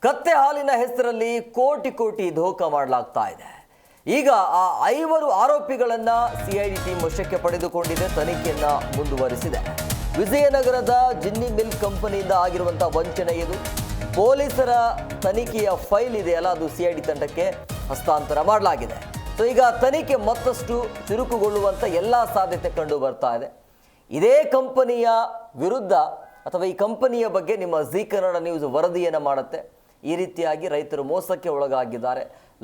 ಕತ್ತೆ ಹಾಲಿನ ಹೆಸರಲ್ಲಿ ಕೋಟಿ ಕೋಟಿ ಧೋಖ ಮಾಡಲಾಗ್ತಾ ಇದೆ. ಈಗ ಆ 5 ಆರೋಪಿಗಳನ್ನ ಸಿಐಡಿ ಟೀಮ್ ವಶಕ್ಕೆ ಪಡೆದುಕೊಂಡಿದೆ, ತನಿಖೆಯನ್ನ ಮುಂದುವರಿಸಿದೆ. ವಿಜಯನಗರದ ಜಿನ್ನಿ ಮಿಲ್ಕ್ ಕಂಪನಿಯಿಂದ ಆಗಿರುವಂತಹ ವಂಚನೆ ಇದು. ಪೊಲೀಸರ ತನಿಖೆಯ ಫೈಲ್ ಇದೆಯಲ್ಲ, ಅದು ಸಿಐಡಿ ತಂಡಕ್ಕೆ ಹಸ್ತಾಂತರ ಮಾಡಲಾಗಿದೆ. ಸೊ ಈಗ ತನಿಖೆ ಮತ್ತಷ್ಟು ಚುರುಕುಗೊಳ್ಳುವಂತ ಎಲ್ಲ ಸಾಧ್ಯತೆ ಕಂಡು ಬರ್ತಾ ಇದೆ. ಇದೇ ಕಂಪನಿಯ ವಿರುದ್ಧ ಅಥವಾ ಈ ಕಂಪನಿಯ ಬಗ್ಗೆ ನಿಮ್ಮ ಜಿ ಕನ್ನಡ ನ್ಯೂಸ್ ವರದಿಯನ್ನು ಮಾಡುತ್ತೆ. ಈ ರೀತಿಯಾಗಿ ರೈತರು ಮೋಸಕ್ಕೆ ಒಳಗಾಗಿದ್ದಾರೆ.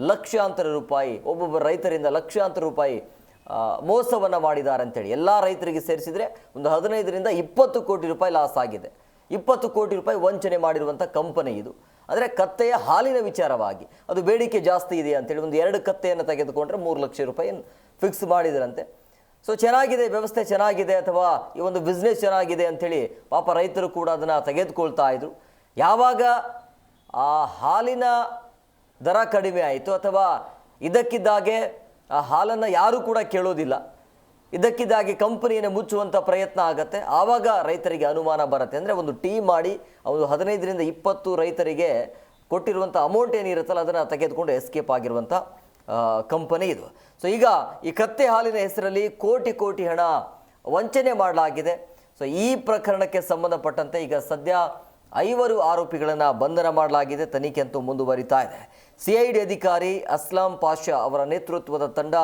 ಲಕ್ಷಾಂತರ ರೂಪಾಯಿ, ಒಬ್ಬೊಬ್ಬ ರೈತರಿಂದ ಲಕ್ಷಾಂತರ ರೂಪಾಯಿ ಮೋಸವನ್ನು ಮಾಡಿದ್ದಾರೆ ಅಂತೇಳಿ ಎಲ್ಲ ರೈತರಿಗೆ ಸೇರಿಸಿದರೆ ಒಂದು 15ರಿಂದ 20 ಕೋಟಿ ರೂಪಾಯಿ ಲಾಸ್ ಆಗಿದೆ. 20 ಕೋಟಿ ರೂಪಾಯಿ ವಂಚನೆ ಮಾಡಿರುವಂಥ ಕಂಪನಿ ಇದು. ಅಂದರೆ ಕತ್ತೆಯ ಹಾಲಿನ ವಿಚಾರವಾಗಿ ಅದು ಬೇಡಿಕೆ ಜಾಸ್ತಿ ಇದೆ ಅಂತೇಳಿ ಒಂದು 2 ಕತ್ತೆಯನ್ನು ತೆಗೆದುಕೊಂಡ್ರೆ 3 ಲಕ್ಷ ರೂಪಾಯಿ ಫಿಕ್ಸ್ ಮಾಡಿದ್ರಂತೆ. ಸೊ ಚೆನ್ನಾಗಿದೆ, ವ್ಯವಸ್ಥೆ ಚೆನ್ನಾಗಿದೆ, ಅಥವಾ ಈ ಒಂದು ಬಿಸ್ನೆಸ್ ಚೆನ್ನಾಗಿದೆ ಅಂಥೇಳಿ ಪಾಪ ರೈತರು ಕೂಡ ಅದನ್ನು ತೆಗೆದುಕೊಳ್ತಾ ಇದ್ರು. ಯಾವಾಗ ಆ ಹಾಲಿನ ದರ ಕಡಿಮೆ ಆಯಿತು ಅಥವಾ ಇದಕ್ಕಿದ್ದಾಗೆ ಆ ಹಾಲನ್ನು ಯಾರೂ ಕೂಡ ಕೇಳೋದಿಲ್ಲ, ಇದಕ್ಕಿದ್ದಾಗೆ ಕಂಪನಿಯನ್ನು ಮುಚ್ಚುವಂಥ ಪ್ರಯತ್ನ ಆಗುತ್ತೆ, ಆವಾಗ ರೈತರಿಗೆ ಅನುಮಾನ ಬರುತ್ತೆ. ಅಂದರೆ ಒಂದು ಟೀಮ್ ಮಾಡಿ ಒಂದು 15ರಿಂದ 20 ರೈತರಿಗೆ ಕೊಟ್ಟಿರುವಂಥ ಅಮೌಂಟ್ ಏನಿರುತ್ತಲ್ಲ ಅದನ್ನು ತೆಗೆದುಕೊಂಡು ಎಸ್ಕೇಪ್ ಆಗಿರುವಂಥ ಕಂಪನಿ ಇದು. ಸೊ ಈಗ ಈ ಕತ್ತೆ ಹಾಲಿನ ಹೆಸರಲ್ಲಿ ಕೋಟಿ ಕೋಟಿ ಹಣ ವಂಚನೆ ಮಾಡಲಾಗಿದೆ. ಸೊ ಈ ಪ್ರಕರಣಕ್ಕೆ ಸಂಬಂಧಪಟ್ಟಂತೆ ಈಗ ಸದ್ಯ 5 ಆರೋಪಿಗಳನ್ನು ಬಂಧನ ಮಾಡಲಾಗಿದೆ. ತನಿಖೆ ಅಂತೂ ಮುಂದುವರಿತಾ ಇದೆ. ಸಿಐಡಿ ಅಧಿಕಾರಿ ಅಸ್ಲಾಂ ಪಾಷಾ ಅವರ ನೇತೃತ್ವದ ತಂಡ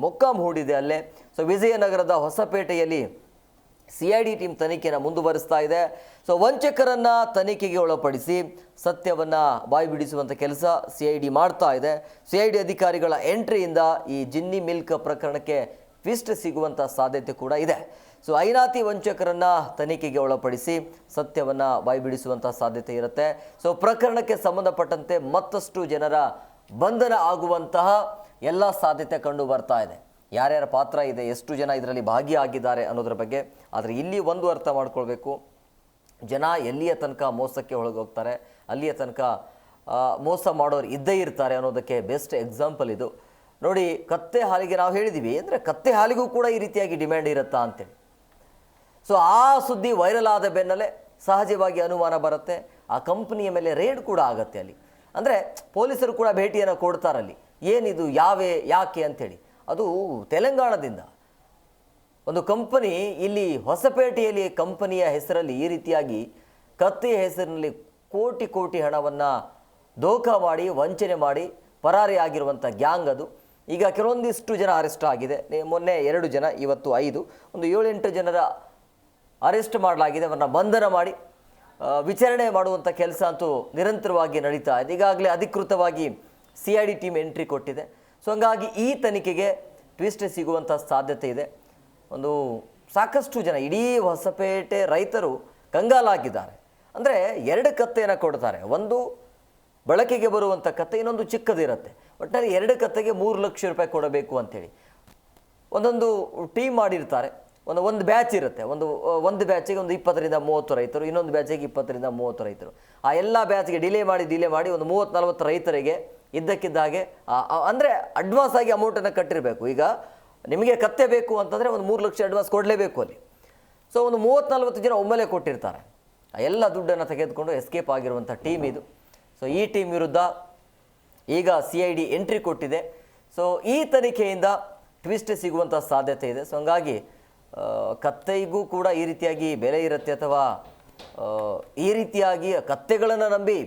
ಮೊಕ್ಕಾಂ ಹೂಡಿದೆ ಅಲ್ಲೇ. ಸೊ ವಿಜಯನಗರದ ಹೊಸಪೇಟೆಯಲ್ಲಿ ಸಿಐಡಿ ಟೀಮ್ ತನಿಖೆಯನ್ನು ಮುಂದುವರಿಸ್ತಾ ಇದೆ. ಸೊ ವಂಚಕರನ್ನು ತನಿಖೆಗೆ ಒಳಪಡಿಸಿ ಸತ್ಯವನ್ನು ಬಾಯಿ ಬಿಡಿಸುವಂಥ ಕೆಲಸ ಸಿಐಡಿ ಮಾಡ್ತಾ ಇದೆ. ಸಿಐಡಿ ಅಧಿಕಾರಿಗಳ ಎಂಟ್ರಿಯಿಂದ ಈ ಜಿನ್ನಿ ಮಿಲ್ಕ್ ಪ್ರಕರಣಕ್ಕೆ ಟ್ವಿಸ್ಟ್ ಸಿಗುವಂಥ ಸಾಧ್ಯತೆ ಕೂಡ ಇದೆ. ಸೊ ಐನಾತಿ ವಂಚಕರನ್ನು ತನಿಖೆಗೆ ಒಳಪಡಿಸಿ ಸತ್ಯವನ್ನು ಬಾಯಿ ಬಿಡಿಸುವಂಥ ಸಾಧ್ಯತೆ ಇರುತ್ತೆ. ಸೊ ಪ್ರಕರಣಕ್ಕೆ ಸಂಬಂಧಪಟ್ಟಂತೆ ಮತ್ತಷ್ಟು ಜನರ ಬಂಧನ ಆಗುವಂತಹ ಎಲ್ಲ ಸಾಧ್ಯತೆ ಕಂಡು ಬರ್ತಾ ಇದೆ. ಯಾರ್ಯಾರ ಪಾತ್ರ ಇದೆ, ಎಷ್ಟು ಜನ ಇದರಲ್ಲಿ ಭಾಗಿಯಾಗಿದ್ದಾರೆ ಅನ್ನೋದ್ರ ಬಗ್ಗೆ. ಆದರೆ ಇಲ್ಲಿ ಒಂದು ಅರ್ಥ ಮಾಡ್ಕೊಳ್ಬೇಕು, ಜನ ಎಲ್ಲಿಯ ತನಕ ಮೋಸಕ್ಕೆ ಒಳಗೋಗ್ತಾರೆ, ಅಲ್ಲಿಯ ತನಕ ಮೋಸ ಮಾಡೋರು ಇದ್ದೇ ಇರ್ತಾರೆ ಅನ್ನೋದಕ್ಕೆ ಬೆಸ್ಟ್ ಎಕ್ಸಾಂಪಲ್ ಇದು. ನೋಡಿ, ಕತ್ತೆ ಹಾಲಿಗೆ ನಾವು ಹೇಳಿದ್ದೀವಿ ಅಂದರೆ ಕತ್ತೆ ಹಾಲಿಗೂ ಕೂಡ ಈ ರೀತಿಯಾಗಿ ಡಿಮ್ಯಾಂಡ್ ಇರುತ್ತಾ ಅಂತೇಳಿ. ಸೊ ಆ ಸುದ್ದಿ ವೈರಲ್ ಆದ ಬೆನ್ನಲ್ಲೇ ಸಹಜವಾಗಿ ಅನುಮಾನ ಬರುತ್ತೆ. ಆ ಕಂಪನಿಯ ಮೇಲೆ ರೇಡ್ ಕೂಡ ಆಗುತ್ತೆ ಅಲ್ಲಿ. ಅಂದರೆ ಪೊಲೀಸರು ಕೂಡ ಭೇಟಿಯನ್ನು ಕೊಡ್ತಾರಲ್ಲಿ, ಏನಿದು ಯಾಕೆ ಅಂಥೇಳಿ. ಅದು ತೆಲಂಗಾಣದಿಂದ ಒಂದು ಕಂಪನಿ ಇಲ್ಲಿ ಹೊಸಪೇಟೆಯಲ್ಲಿ ಕಂಪನಿಯ ಹೆಸರಲ್ಲಿ ಈ ರೀತಿಯಾಗಿ ಕತ್ತೆಯ ಹೆಸರಿನಲ್ಲಿ ಕೋಟಿ ಕೋಟಿ ಹಣವನ್ನು ಧೋಖಾ ಮಾಡಿ ವಂಚನೆ ಮಾಡಿ ಪರಾರಿಯಾಗಿರುವಂಥ ಗ್ಯಾಂಗ್ ಅದು. ಈಗ ಕೆಲವೊಂದಿಷ್ಟು ಜನ ಅರೆಸ್ಟ್ ಆಗಿದೆ. ಮೊನ್ನೆ 2 ಜನ, ಇವತ್ತು 5, ಒಂದು 7-8 ಜನರ ಅರೆಸ್ಟ್ ಮಾಡಲಾಗಿದೆ. ಅವರನ್ನು ಬಂಧನ ಮಾಡಿ ವಿಚಾರಣೆ ಮಾಡುವಂಥ ಕೆಲಸ ಅಂತೂ ನಿರಂತರವಾಗಿ ನಡೀತಾ ಇದೆ. ಈಗಾಗಲೇ ಅಧಿಕೃತವಾಗಿ ಸಿಐಡಿ ಟೀಮ್ ಎಂಟ್ರಿ ಕೊಟ್ಟಿದೆ. ಸೊ ಹಂಗಾಗಿ ಈ ತನಿಖೆಗೆ ಟ್ವಿಸ್ಟ್ ಸಿಗುವಂಥ ಸಾಧ್ಯತೆ ಇದೆ. ಒಂದು ಸಾಕಷ್ಟು ಜನ, ಇಡೀ ಹೊಸಪೇಟೆ ರೈತರು ಕಂಗಾಲಾಗಿದ್ದಾರೆ. ಅಂದರೆ 2 ಕತ್ತೆಯನ್ನು ಕೊಡ್ತಾರೆ, ಒಂದು ಬಳಕೆಗೆ ಬರುವಂಥ ಕತ್ತೆ, ಇನ್ನೊಂದು ಚಿಕ್ಕದಿರುತ್ತೆ. ಒಟ್ಟಾರೆ 2 ಕತ್ತೆಗೆ 3 ಲಕ್ಷ ರೂಪಾಯಿ ಕೊಡಬೇಕು ಅಂಥೇಳಿ ಒಂದೊಂದು ಟೀಮ್ ಮಾಡಿರ್ತಾರೆ. ಒಂದು ಬ್ಯಾಚ್ ಇರುತ್ತೆ, ಒಂದು ಬ್ಯಾಚಿಗೆ ಒಂದು 20ರಿಂದ 30 ರೈತರು, ಇನ್ನೊಂದು ಬ್ಯಾಚಿಗೆ 20ರಿಂದ 30 ರೈತರು. ಆ ಎಲ್ಲ ಬ್ಯಾಚ್ಗೆ ಡಿಲೇ ಮಾಡಿ ಒಂದು 30-40 ರೈತರಿಗೆ ಇದ್ದಕ್ಕಿದ್ದಾಗೆ ಅಂದರೆ ಅಡ್ವಾನ್ಸ್ ಆಗಿ ಅಮೌಂಟನ್ನು ಕಟ್ಟಿರಬೇಕು. ಈಗ ನಿಮಗೆ ಕತ್ತೆ ಬೇಕು ಅಂತಂದರೆ ಒಂದು 3 ಲಕ್ಷ ಅಡ್ವಾನ್ಸ್ ಕೊಡಲೇಬೇಕು ಅಲ್ಲಿ. ಸೊ ಒಂದು 30-40 ಜನ ಒಮ್ಮೆಲೆ ಕೊಟ್ಟಿರ್ತಾರೆ. ಆ ಎಲ್ಲ ದುಡ್ಡನ್ನು ತೆಗೆದುಕೊಂಡು ಎಸ್ಕೇಪ್ ಆಗಿರುವಂಥ ಟೀಮ್ ಇದು. ಸೊ ಈ ಟೀಮ್ ವಿರುದ್ಧ ಈಗ ಸಿಐಡಿ ಎಂಟ್ರಿ ಕೊಟ್ಟಿದೆ. ಸೊ ಈ ತನಿಖೆಯಿಂದ ಟ್ವಿಸ್ಟ್ ಸಿಗುವಂಥ ಸಾಧ್ಯತೆ ಇದೆ. ಸೊ ಹಂಗಾಗಿ ಕತ್ತೆಗೂ ಕೂಡ ಈ ರೀತಿಯಾಗಿ ಬೆಲೆ ಇರುತ್ತೆ, ಅಥವಾ ಈ ರೀತಿಯಾಗಿ ಕತ್ತೆಗಳನ್ನು ನಂಬಿ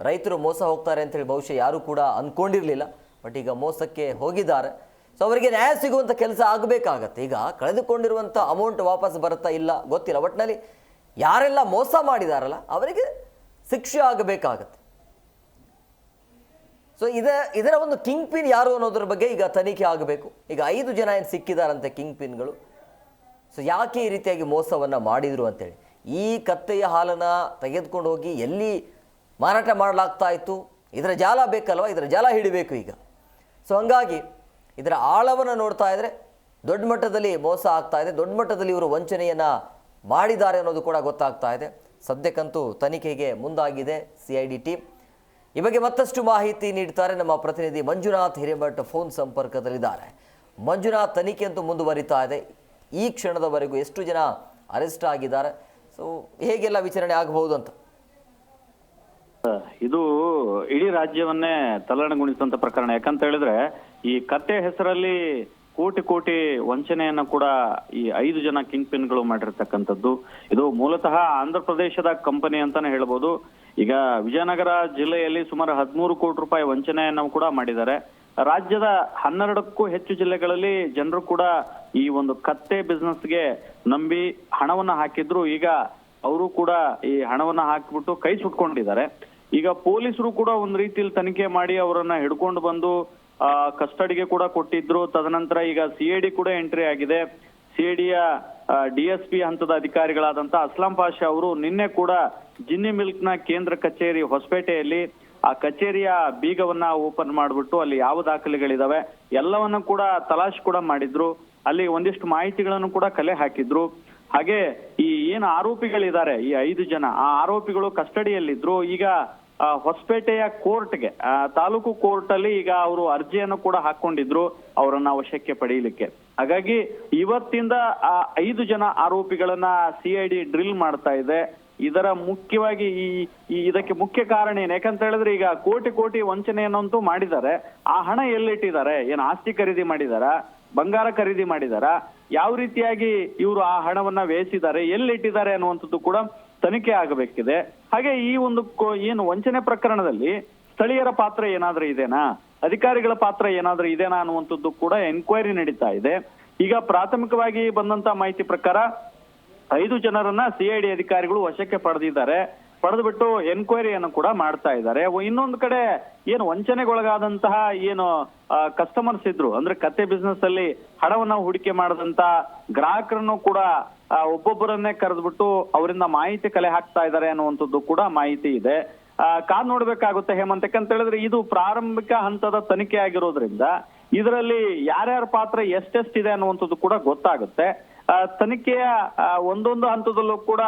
ರೈತರು ಮೋಸ ಹೋಗ್ತಾರೆ ಅಂತೇಳಿ ಬಹುಶಃ ಯಾರೂ ಕೂಡ ಅಂದ್ಕೊಂಡಿರಲಿಲ್ಲ. ಬಟ್ ಈಗ ಮೋಸಕ್ಕೆ ಹೋಗಿದ್ದಾರೆ. ಸೊ ಅವರಿಗೆ ನ್ಯಾಯ ಸಿಗುವಂಥ ಕೆಲಸ ಆಗಬೇಕಾಗತ್ತೆ. ಈಗ ಕಳೆದುಕೊಂಡಿರುವಂಥ ಅಮೌಂಟ್ ವಾಪಸ್ ಬರುತ್ತಾ ಇಲ್ಲ ಗೊತ್ತಿಲ್ಲ, ಒಟ್ಟಿನಲ್ಲಿ ಯಾರೆಲ್ಲ ಮೋಸ ಮಾಡಿದಾರಲ್ಲ ಅವರಿಗೆ ಶಿಕ್ಷೆ ಆಗಬೇಕಾಗತ್ತೆ. ಸೊ ಇದರ ಒಂದು ಕಿಂಗ್ ಪಿನ್ ಯಾರು ಅನ್ನೋದ್ರ ಬಗ್ಗೆ ಈಗ ತನಿಖೆ ಆಗಬೇಕು. ಈಗ 5 ಜನ ಏನು ಸಿಕ್ಕಿದಾರಂತೆ ಕಿಂಗ್ ಪಿನ್ಗಳು. ಸೊ ಯಾಕೆ ಈ ರೀತಿಯಾಗಿ ಮೋಸವನ್ನು ಮಾಡಿದರು ಅಂತೇಳಿ, ಈ ಕತ್ತೆಯ ಹಾಲನ್ನು ತೆಗೆದುಕೊಂಡು ಹೋಗಿ ಎಲ್ಲಿ ಮಾರಾಟ ಮಾಡಲಾಗ್ತಾ ಇತ್ತು, ಇದರ ಜಾಲ ಬೇಕಲ್ವ, ಇದರ ಜಾಲ ಹಿಡಿಬೇಕು ಈಗ. ಸೊ ಹಂಗಾಗಿ ಇದರ ಆಳವನ್ನು ನೋಡ್ತಾ ಇದ್ದರೆ ದೊಡ್ಡ ಮಟ್ಟದಲ್ಲಿ ಮೋಸ ಆಗ್ತಾ ಇದೆ, ದೊಡ್ಡ ಮಟ್ಟದಲ್ಲಿ ಇವರು ವಂಚನೆಯನ್ನು ಮಾಡಿದ್ದಾರೆ ಅನ್ನೋದು ಕೂಡ ಗೊತ್ತಾಗ್ತಾ ಇದೆ. ಸದ್ಯಕ್ಕಂತೂ ತನಿಖೆಗೆ ಮುಂದಾಗಿದೆ ಸಿಐಡಿ ಟೀಮ್. ಈ ಬಗ್ಗೆ ಮತ್ತಷ್ಟು ಮಾಹಿತಿ ನೀಡ್ತಾರೆ ನಮ್ಮ ಪ್ರತಿನಿಧಿ ಮಂಜುನಾಥ್ ಹಿರೇಮಠ್ ಫೋನ್ ಸಂಪರ್ಕದಲ್ಲಿದ್ದಾರೆ. ಮಂಜುನಾಥ್, ತನಿಖೆ ಅಂತೂ ಮುಂದುವರಿತಾ ಇದೆ. ಈ ಕ್ಷಣದವರೆಗೂ ಎಷ್ಟು ಜನ ಅರೆಸ್ಟ್ ಆಗಿದ್ದಾರೆ, ಸೊ ಹೇಗೆಲ್ಲ ವಿಚಾರಣೆ ಆಗಬಹುದು ಅಂತ? ಇದು ಇಡೀ ರಾಜ್ಯವನ್ನೇ ತಲ್ಲಣಗೊಳಿಸಿದಂತ ಪ್ರಕರಣ. ಯಾಕಂತ ಹೇಳಿದ್ರೆ ಈ ಕತ್ತೆ ಹೆಸರಲ್ಲಿ ಕೋಟಿ ಕೋಟಿ ವಂಚನೆಯನ್ನ ಕೂಡ ಈ 5 ಜನ ಕಿಂಗ್ ಪಿನ್ಗಳು ಮಾಡಿರ್ತಕ್ಕಂಥದ್ದು. ಇದು ಮೂಲತಃ ಆಂಧ್ರ ಪ್ರದೇಶದ ಕಂಪನಿ ಅಂತಾನೆ ಹೇಳ್ಬೋದು. ಈಗ ವಿಜಯನಗರ ಜಿಲ್ಲೆಯಲ್ಲಿ ಸುಮಾರು 13 ಕೋಟಿ ರೂಪಾಯಿ ವಂಚನೆಯನ್ನು ಕೂಡ ಮಾಡಿದ್ದಾರೆ. ರಾಜ್ಯದ 12ಕ್ಕೂ ಹೆಚ್ಚು ಜಿಲ್ಲೆಗಳಲ್ಲಿ ಜನರು ಕೂಡ ಈ ಒಂದು ಕತ್ತೆ ಬಿಸ್ನೆಸ್ಗೆ ನಂಬಿ ಹಣವನ್ನ ಹಾಕಿದ್ರು. ಈಗ ಅವರು ಕೂಡ ಈ ಹಣವನ್ನ ಹಾಕಿಬಿಟ್ಟು ಕೈ ಸುಟ್ಕೊಂಡಿದ್ದಾರೆ. ಈಗ ಪೊಲೀಸರು ಕೂಡ ಒಂದ್ ರೀತಿಯಲ್ಲಿ ತನಿಖೆ ಮಾಡಿ ಅವರನ್ನ ಹಿಡ್ಕೊಂಡು ಬಂದು ಕಸ್ಟಡಿಗೆ ಕೂಡ ಕೊಟ್ಟಿದ್ರು. ತದನಂತರ ಈಗ ಸಿಐಡಿ ಕೂಡ ಎಂಟ್ರಿ ಆಗಿದೆ. ಸಿಐಡಿಯ DSP ಹಂತದ ಅಧಿಕಾರಿಗಳಾದಂತ ಅಸ್ಲಾಂ ಪಾಷಾ ಅವರು ನಿನ್ನೆ ಕೂಡ ಜಿನ್ನಿ ಮಿಲ್ಕ್ ನ ಕೇಂದ್ರ ಕಚೇರಿ ಹೊಸಪೇಟೆಯಲ್ಲಿ ಆ ಕಚೇರಿಯ ಬೀಗವನ್ನ ಓಪನ್ ಮಾಡ್ಬಿಟ್ಟು ಅಲ್ಲಿ ಯಾವ ದಾಖಲೆಗಳಿದಾವೆ ಎಲ್ಲವನ್ನ ಕೂಡ ತಲಾಶ್ ಕೂಡ ಮಾಡಿದ್ರು. ಅಲ್ಲಿ ಒಂದಿಷ್ಟು ಮಾಹಿತಿಗಳನ್ನು ಕೂಡ ಕಲೆ ಹಾಕಿದ್ರು. ಹಾಗೆ ಈ ಏನು ಆರೋಪಿಗಳಿದ್ದಾರೆ ಈ 5 ಜನ, ಆ ಆರೋಪಿಗಳು ಕಸ್ಟಡಿಯಲ್ಲಿದ್ರು. ಈಗ ಹೊಸಪೇಟೆಯ ಕೋರ್ಟ್ಗೆ, ತಾಲೂಕು ಕೋರ್ಟ್ ಅಲ್ಲಿ ಈಗ ಅವರು ಅರ್ಜಿಯನ್ನು ಕೂಡ ಹಾಕೊಂಡಿದ್ರು ಅವರನ್ನ ವಶಕ್ಕೆ ಪಡೆಯಲಿಕ್ಕೆ. ಹಾಗಾಗಿ ಇವತ್ತಿಂದ ಆ 5 ಜನ ಆರೋಪಿಗಳನ್ನ CID ಡ್ರಿಲ್ ಮಾಡ್ತಾ ಇದೆ. ಇದರ ಮುಖ್ಯವಾಗಿ ಇದಕ್ಕೆ ಮುಖ್ಯ ಕಾರಣ ಏನು? ಯಾಕಂತ ಹೇಳಿದ್ರೆ ಈಗ ಕೋಟಿ ಕೋಟಿ ವಂಚನೆಯನ್ನಂತೂ ಮಾಡಿದ್ದಾರೆ. ಆ ಹಣ ಎಲ್ಲಿಟ್ಟಿದ್ದಾರೆ? ಏನು ಆಸ್ತಿ ಖರೀದಿ ಮಾಡಿದಾರ, ಬಂಗಾರ ಖರೀದಿ ಮಾಡಿದಾರ, ಯಾವ ರೀತಿಯಾಗಿ ಇವರು ಆ ಹಣವನ್ನ ವ್ಯಯಿಸಿದ್ದಾರೆ, ಎಲ್ಲಿಟ್ಟಿದ್ದಾರೆ ಅನ್ನುವಂಥದ್ದು ಕೂಡ ತನಿಖೆ ಆಗಬೇಕಿದೆ. ಹಾಗೆ ಈ ಒಂದು ಏನು ವಂಚನೆ ಪ್ರಕರಣದಲ್ಲಿ ಸ್ಥಳೀಯರ ಪಾತ್ರ ಏನಾದ್ರೂ ಇದೆನಾ, ಅಧಿಕಾರಿಗಳ ಪಾತ್ರ ಏನಾದ್ರೂ ಇದೆನಾ ಅನ್ನುವಂಥದ್ದು ಕೂಡ ಎನ್ಕ್ವೈರಿ ನಡೀತಾ ಇದೆ. ಈಗ ಪ್ರಾಥಮಿಕವಾಗಿ ಬಂದಂತ ಮಾಹಿತಿ ಪ್ರಕಾರ 5 ಜನರನ್ನ CID ಅಧಿಕಾರಿಗಳು ವಶಕ್ಕೆ ಪಡೆದಿದ್ದಾರೆ. ಪಡೆದುಬಿಟ್ಟು ಎನ್ಕ್ವೈರಿಯನ್ನು ಕೂಡ ಮಾಡ್ತಾ ಇದ್ದಾರೆ. ಇನ್ನೊಂದು ಕಡೆ ಏನು ವಂಚನೆಗೊಳಗಾದಂತಹ ಏನು ಕಸ್ಟಮರ್ಸ್ ಇದ್ರು, ಅಂದ್ರೆ ಕತ್ತೆ ಬಿಸ್ನೆಸ್ ಅಲ್ಲಿ ಹಣವನ್ನ ಹೂಡಿಕೆ ಮಾಡದಂತ ಗ್ರಾಹಕರನ್ನು ಕೂಡ ಒಬ್ಬೊಬ್ಬರನ್ನೇ ಕರೆದ್ಬಿಟ್ಟು ಅವರಿಂದ ಮಾಹಿತಿ ಕಲೆ ಹಾಕ್ತಾ ಇದ್ದಾರೆ ಅನ್ನುವಂಥದ್ದು ಕೂಡ ಮಾಹಿತಿ ಇದೆ. ಕಾದ್ ನೋಡ್ಬೇಕಾಗುತ್ತೆ ಹೇಮಂತ್. ಯಾಕಂತ ಹೇಳಿದ್ರೆ ಇದು ಪ್ರಾರಂಭಿಕ ಹಂತದ ತನಿಖೆ ಆಗಿರೋದ್ರಿಂದ ಇದರಲ್ಲಿ ಯಾರ್ಯಾರ ಪಾತ್ರ ಎಷ್ಟೆಷ್ಟಿದೆ ಅನ್ನುವಂಥದ್ದು ಕೂಡ ಗೊತ್ತಾಗುತ್ತೆ. ತನಿಖೆಯ ಒಂದೊಂದು ಹಂತದಲ್ಲೂ ಕೂಡ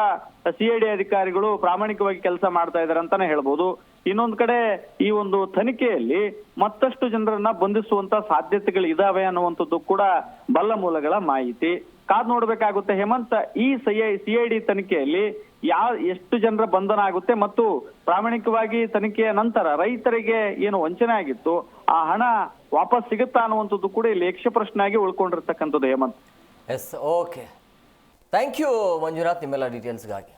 CID ಅಧಿಕಾರಿಗಳು ಪ್ರಾಮಾಣಿಕವಾಗಿ ಕೆಲಸ ಮಾಡ್ತಾ ಇದ್ದಾರೆ ಅಂತಾನೆ ಹೇಳ್ಬೋದು. ಇನ್ನೊಂದು ಕಡೆ ಈ ಒಂದು ತನಿಖೆಯಲ್ಲಿ ಮತ್ತಷ್ಟು ಜನರನ್ನ ಬಂಧಿಸುವಂತ ಸಾಧ್ಯತೆಗಳು ಇದಾವೆ ಅನ್ನುವಂಥದ್ದು ಕೂಡ ಬಲ್ಲ ಮೂಲಗಳ ಮಾಹಿತಿ. ಕಾದ್ ನೋಡ್ಬೇಕಾಗುತ್ತೆ ಹೇಮಂತ್. ಈ CID ತನಿಖೆಯಲ್ಲಿ ಎಷ್ಟು ಜನರ ಬಂಧನ ಆಗುತ್ತೆ ಮತ್ತು ಪ್ರಾಮಾಣಿಕವಾಗಿ ತನಿಖೆಯ ನಂತರ ರೈತರಿಗೆ ಏನು ವಂಚನೆ ಆಗಿತ್ತು ಆ ಹಣ ವಾಪಸ್ ಸಿಗುತ್ತಾ ಅನ್ನುವಂಥದ್ದು ಕೂಡ ಇಲ್ಲಿ ಯಕ್ಷ ಪ್ರಶ್ನೆ ಆಗಿ ಉಳ್ಕೊಂಡಿರ್ತಕ್ಕಂಥದ್ದು Hemanth. Yes, okay, thank you Manjunath ನಿಮ್ಮೆಲ್ಲ ಡೀಟೇಲ್ಸ್ಗಾಗಿ.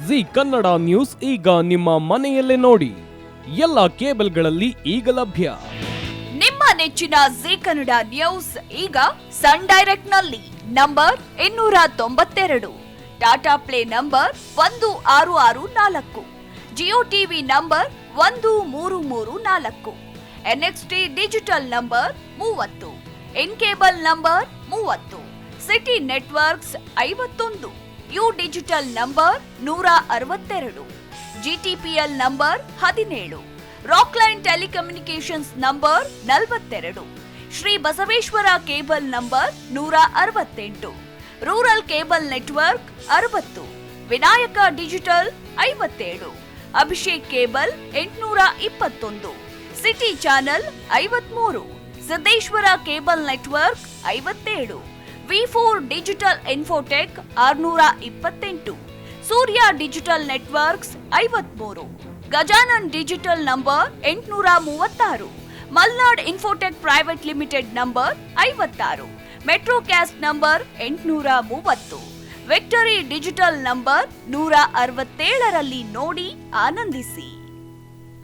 ಜಿ ಕನ್ನಡ ನ್ಯೂಸ್ ಈಗ ನಿಮ್ಮ ಮನೆಯಲ್ಲೇ ನೋಡಿ. ಎಲ್ಲ ಕೇಬಲ್ಗಳಲ್ಲಿ ಈಗ ಲಭ್ಯ. ನಿಮ್ಮ ನೆಚ್ಚಿನ ಜಿ ಕನ್ನಡ ನ್ಯೂಸ್ ಈಗ ಸನ್ ಡೈರೆಕ್ಟ್ ನಲ್ಲಿ number 292, Tata play number 1664, Jio TV number 1334, NXT digital number 30, in cable number 30, city networks 51, U digital number 162, GTPL number 17, Rockline telecommunications number 42, Shri Basaveshwara cable number 168, rural cable network 60, Vinayaka digital 57, Abhishek cable 821, city channel 53, Siddeshwara cable network 57, V4 digital Infotech 628, Surya digital networks 53, Gajanan digital number 836, Malnad infotech private limited number 56, metro cast number 830, victory digital number 167ರಲ್ಲಿ ನೋಡಿ ಆನಂದಿಸಿ.